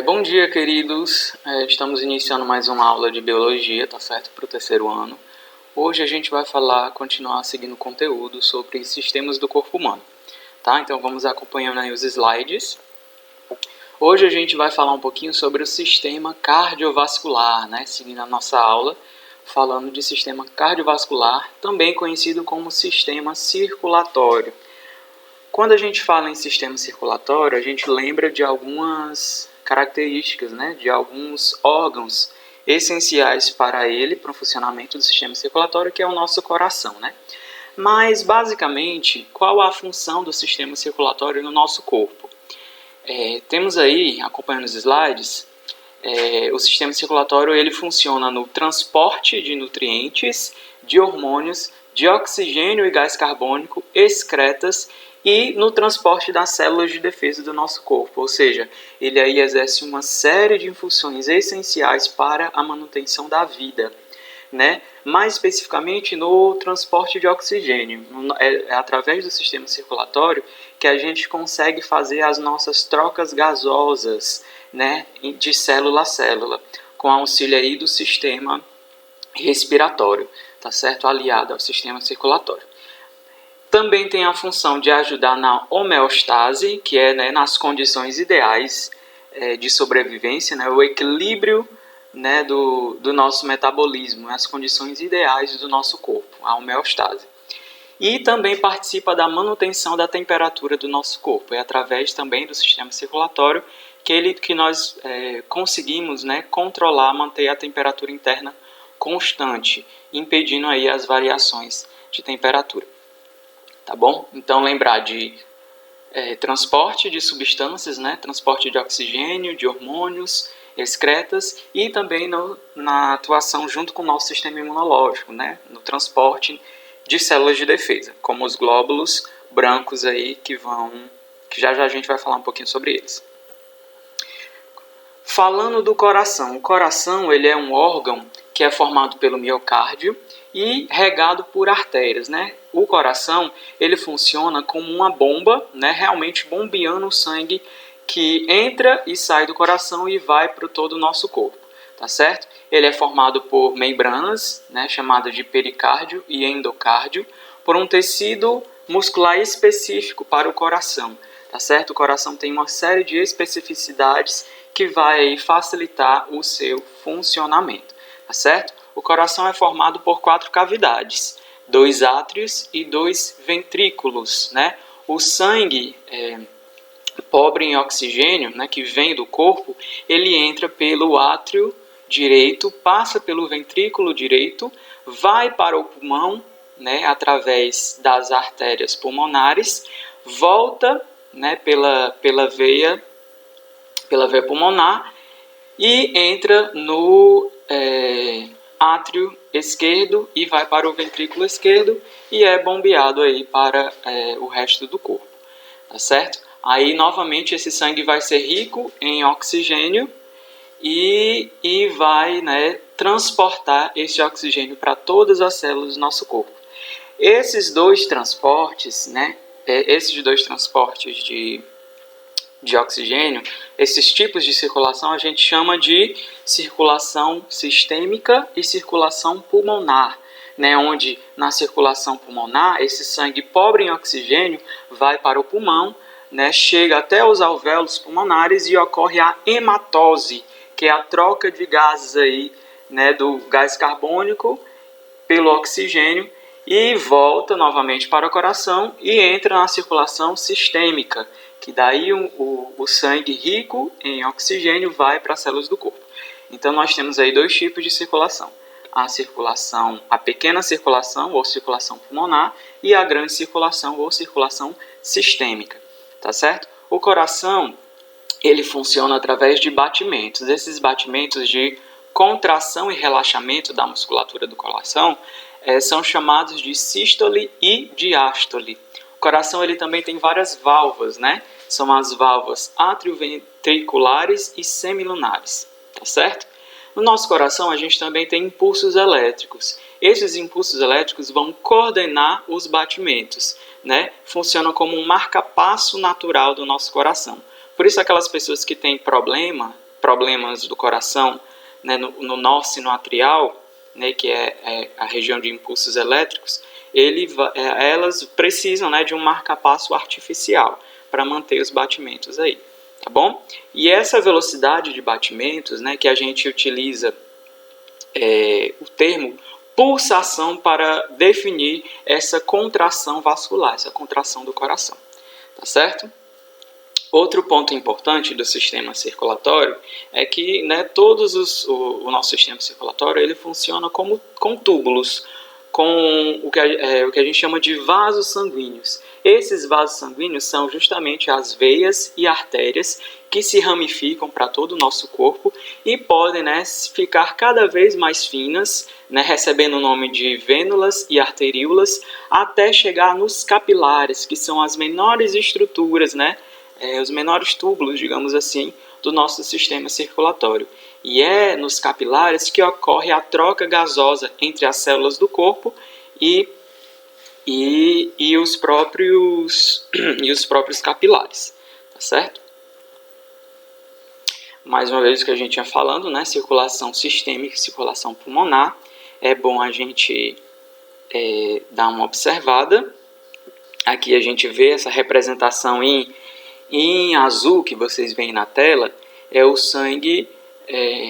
Bom dia, queridos. Estamos iniciando mais uma aula de biologia, tá certo? Para o terceiro ano. Hoje a gente vai continuar seguindo o conteúdo sobre sistemas do corpo humano, tá? Então vamos acompanhando aí os slides. Hoje a gente vai falar um pouquinho sobre o sistema cardiovascular, né? Seguindo a nossa aula, falando de sistema cardiovascular, também conhecido como sistema circulatório. Quando a gente fala em sistema circulatório, a gente lembra de algumas características, né, de alguns órgãos essenciais para ele, para o funcionamento do sistema circulatório, que é o nosso coração, né? Mas, basicamente, qual a função do sistema circulatório no nosso corpo? Temos aí, acompanhando os slides, o sistema circulatório ele funciona no transporte de nutrientes, de hormônios, de oxigênio e gás carbônico, excretas e no transporte das células de defesa do nosso corpo, ou seja, ele aí exerce uma série de funções essenciais para a manutenção da vida, né? Mais especificamente no transporte de oxigênio. É através do sistema circulatório que a gente consegue fazer as nossas trocas gasosas, né, de célula a célula, com auxílio aí do sistema respiratório, tá certo? Aliado ao sistema circulatório. Também tem a função de ajudar na homeostase, que é, né, nas condições ideais de sobrevivência, né, o equilíbrio, né, do nosso metabolismo, as condições ideais do nosso corpo, a homeostase. E também participa da manutenção da temperatura do nosso corpo. É através também do sistema circulatório que nós conseguimos, né, controlar, manter a temperatura interna constante, impedindo aí as variações de temperatura. Tá bom? Então, lembrar de transporte de substâncias, né? Transporte de oxigênio, de hormônios, excretas e também na atuação junto com o nosso sistema imunológico, né? No transporte de células de defesa, como os glóbulos brancos aí que já a gente vai falar um pouquinho sobre eles. Falando do coração, o coração ele é um órgão que é formado pelo miocárdio e regado por artérias, né? O coração ele funciona como uma bomba, né? Realmente bombeando o sangue que entra e sai do coração e vai para todo o nosso corpo, tá certo? Ele é formado por membranas, né? Chamadas de pericárdio e endocárdio, por um tecido muscular específico para o coração, tá certo? O coração tem uma série de especificidades que vai facilitar o seu funcionamento, tá certo? O coração é formado por 4 cavidades, 2 átrios e 2 ventrículos, né? O sangue pobre em oxigênio, né, que vem do corpo, ele entra pelo átrio direito, passa pelo ventrículo direito, vai para o pulmão, né, através das artérias pulmonares, volta, né, pela veia pulmonar e entra no átrio esquerdo e vai para o ventrículo esquerdo e é bombeado aí para o resto do corpo, tá certo? Aí, novamente, esse sangue vai ser rico em oxigênio e vai, né, transportar esse oxigênio para todas as células do nosso corpo. Esses dois transportes, né, de oxigênio, esses tipos de circulação a gente chama de circulação sistêmica e circulação pulmonar, né, onde na circulação pulmonar esse sangue pobre em oxigênio vai para o pulmão, né, chega até os alvéolos pulmonares e ocorre a hematose, que é a troca de gases aí, né, do gás carbônico pelo oxigênio e volta novamente para o coração e entra na circulação sistêmica, que daí o sangue rico em oxigênio vai para as células do corpo. Então nós temos aí 2 tipos de circulação. A pequena circulação ou circulação pulmonar e a grande circulação ou circulação sistêmica, tá certo? O coração, ele funciona através de batimentos. Esses batimentos de contração e relaxamento da musculatura do coração são chamados de sístole e diástole. O coração ele também tem várias válvulas, né? São as válvulas atrioventriculares e semilunares, tá certo? No nosso coração a gente também tem impulsos elétricos. Esses impulsos elétricos vão coordenar os batimentos, né? Funcionam como um marca-passo natural do nosso coração. Por isso aquelas pessoas que têm problemas do coração, né, no nó sinoatrial, né, que é a região de impulsos elétricos, elas precisam, né, de um marca-passo artificial para manter os batimentos aí, tá bom? E essa velocidade de batimentos, né, que a gente utiliza o termo pulsação para definir essa contração vascular, essa contração do coração, tá certo? Outro ponto importante do sistema circulatório é que, né, o nosso sistema circulatório ele funciona com túbulos, com o que a gente chama de vasos sanguíneos. Esses vasos sanguíneos são justamente as veias e artérias que se ramificam para todo o nosso corpo e podem, né, ficar cada vez mais finas, né, recebendo o nome de vênulas e arteríolas, até chegar nos capilares, que são as menores estruturas, né, os menores túbulos, digamos assim, do nosso sistema circulatório. E é nos capilares que ocorre a troca gasosa entre as células do corpo e os próprios capilares, tá certo? Mais uma vez o que a gente ia falando, né? Circulação sistêmica e circulação pulmonar. É bom a gente dar uma observada. Aqui a gente vê essa representação em azul que vocês veem na tela, é o sangue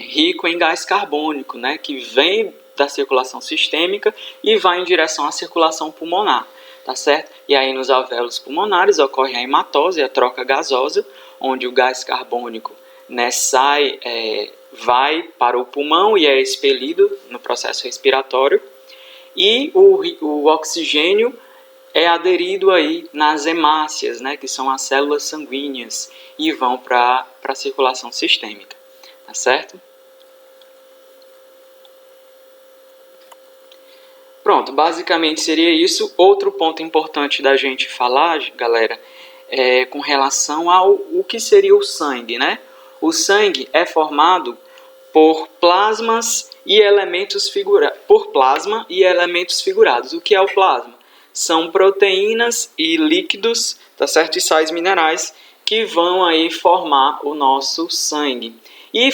rico em gás carbônico, né, que vem da circulação sistêmica e vai em direção à circulação pulmonar, tá certo? E aí nos alvéolos pulmonares ocorre a hematose, a troca gasosa, onde o gás carbônico, né, vai para o pulmão e é expelido no processo respiratório, e o oxigênio é aderido aí nas hemácias, né, que são as células sanguíneas, e vão para a circulação sistêmica, tá certo? Pronto, basicamente seria isso. Outro ponto importante da gente falar, galera, é com relação ao que seria o sangue, né? O sangue é formado por plasmas e elementos figurados. O que é o plasma? São proteínas e líquidos, tá certo? E sais minerais que vão aí formar o nosso sangue. E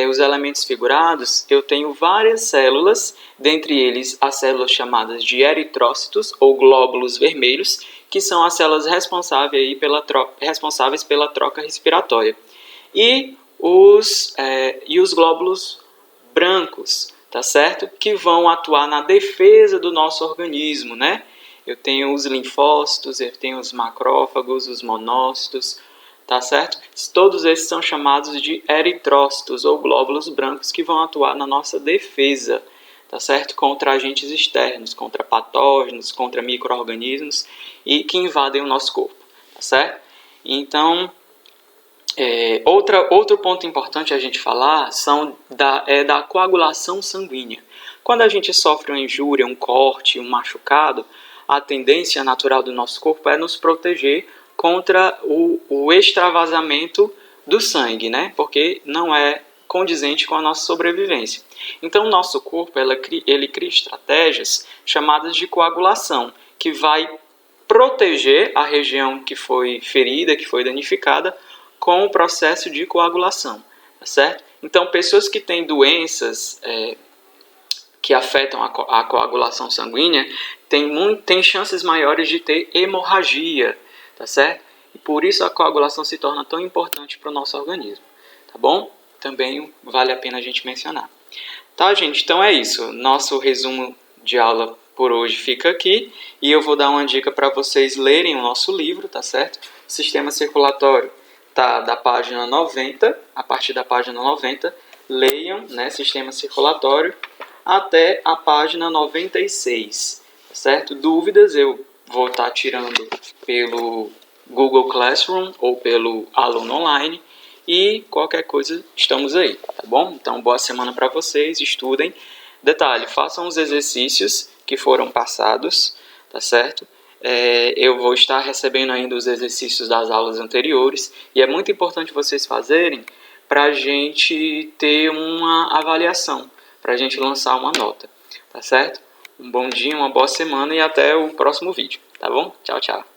os elementos figurados, eu tenho várias células, dentre eles as células chamadas de eritrócitos ou glóbulos vermelhos, que são as células responsáveis pela troca respiratória. E os glóbulos brancos, tá certo? Que vão atuar na defesa do nosso organismo, né? Eu tenho os linfócitos, eu tenho os macrófagos, os monócitos, tá certo? Todos esses são chamados de eritrócitos ou glóbulos brancos que vão atuar na nossa defesa, tá certo? Contra agentes externos, contra patógenos, contra micro-organismos e que invadem o nosso corpo, tá certo? Então, outro ponto importante a gente falar é da coagulação sanguínea. Quando a gente sofre uma injúria, um corte, um machucado, a tendência natural do nosso corpo é nos proteger contra o extravasamento do sangue, né? Porque não é condizente com a nossa sobrevivência. Então, o nosso corpo ele cria estratégias chamadas de coagulação, que vai proteger a região que foi ferida, que foi danificada, com o processo de coagulação, tá certo? Então, pessoas que têm doenças que afetam a coagulação sanguínea têm chances maiores de ter hemorragia, tá certo? E por isso a coagulação se torna tão importante para o nosso organismo, tá bom? Também vale a pena a gente mencionar. Tá, gente? Então é isso. Nosso resumo de aula por hoje fica aqui e eu vou dar uma dica para vocês lerem o nosso livro, tá certo? Sistema Circulatório. Tá da página 90, a partir da página 90, leiam, né, Sistema Circulatório, até a página 96, tá certo? Dúvidas eu vou estar tirando pelo Google Classroom ou pelo Aluno Online e qualquer coisa estamos aí, tá bom? Então, boa semana para vocês, estudem. Detalhe, façam os exercícios que foram passados, tá certo? Eu vou estar recebendo ainda os exercícios das aulas anteriores e é muito importante vocês fazerem para a gente ter uma avaliação, para a gente lançar uma nota, tá certo? Um bom dia, uma boa semana e até o próximo vídeo, tá bom? Tchau, tchau!